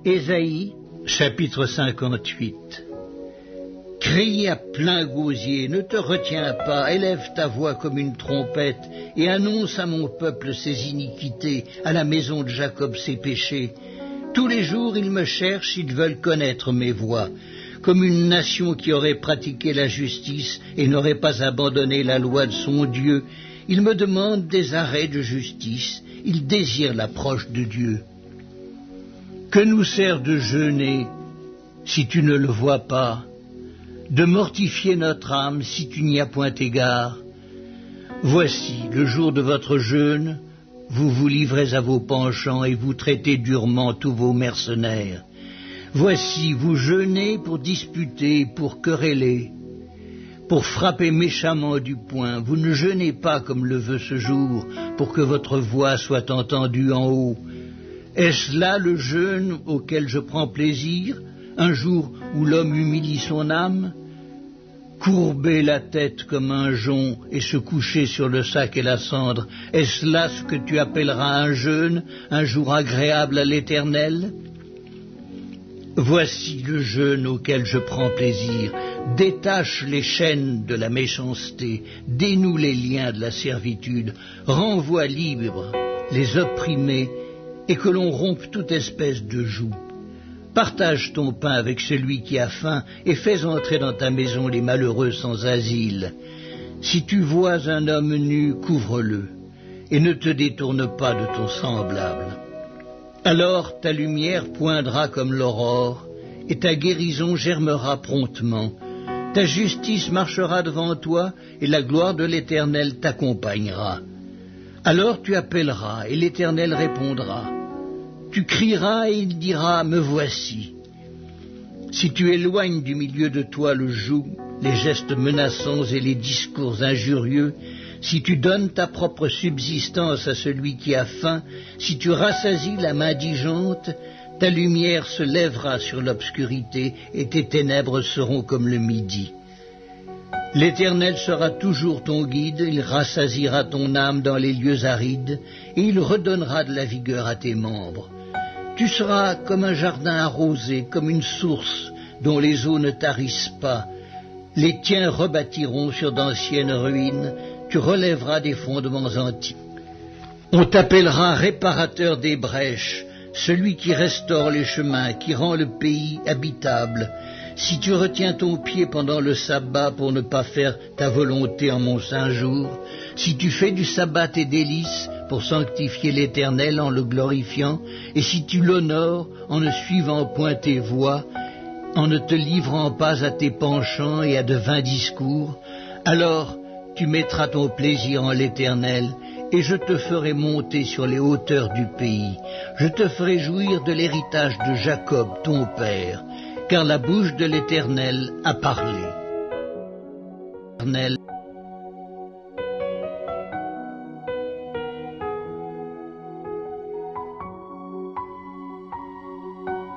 Ésaïe, chapitre 58. Crie à plein gosier, ne te retiens pas, élève ta voix comme une trompette, et annonce à mon peuple ses iniquités, à la maison de Jacob ses péchés. Tous les jours ils me cherchent, ils veulent connaître mes voies. Comme une nation qui aurait pratiqué la justice et n'aurait pas abandonné la loi de son Dieu, ils me demandent des arrêts de justice, ils désirent l'approche de Dieu. Que nous sert de jeûner si tu ne le vois pas, de mortifier notre âme si tu n'y as point égard? Voici, le jour de votre jeûne, vous vous livrez à vos penchants et vous traitez durement tous vos mercenaires. Voici, vous jeûnez pour disputer, pour quereller, pour frapper méchamment du poing. Vous ne jeûnez pas comme le veut ce jour, pour que votre voix soit entendue en haut. Est-ce là le jeûne auquel je prends plaisir, un jour où l'homme humilie son âme? Courber la tête comme un jonc et se coucher sur le sac et la cendre, est-ce là ce que tu appelleras un jeûne, un jour agréable à l'Éternel? Voici le jeûne auquel je prends plaisir. Détache les chaînes de la méchanceté, dénoue les liens de la servitude, renvoie libres les opprimés, et que l'on rompe toute espèce de joug. Partage ton pain avec celui qui a faim, et fais entrer dans ta maison les malheureux sans asile. Si tu vois un homme nu, couvre-le, et ne te détourne pas de ton semblable. Alors ta lumière poindra comme l'aurore, et ta guérison germera promptement. Ta justice marchera devant toi, et la gloire de l'Éternel t'accompagnera. Alors tu appelleras, et l'Éternel répondra. Tu crieras, et il dira, me voici. Si tu éloignes du milieu de toi le joug, les gestes menaçants et les discours injurieux, si tu donnes ta propre subsistance à celui qui a faim, si tu rassasies la main indigente, ta lumière se lèvera sur l'obscurité et tes ténèbres seront comme le midi. L'Éternel sera toujours ton guide, il rassasiera ton âme dans les lieux arides, et il redonnera de la vigueur à tes membres. Tu seras comme un jardin arrosé, comme une source dont les eaux ne tarissent pas. Les tiens rebâtiront sur d'anciennes ruines, tu relèveras des fondements antiques. On t'appellera réparateur des brèches, celui qui restaure les chemins, qui rend le pays habitable. Si tu retiens ton pied pendant le sabbat pour ne pas faire ta volonté en mon saint jour, si tu fais du sabbat tes délices pour sanctifier l'Éternel en le glorifiant, et si tu l'honores en ne suivant point tes voies, en ne te livrant pas à tes penchants et à de vains discours, alors tu mettras ton plaisir en l'Éternel, et je te ferai monter sur les hauteurs du pays. Je te ferai jouir de l'héritage de Jacob, ton père, car la bouche de l'Éternel a parlé.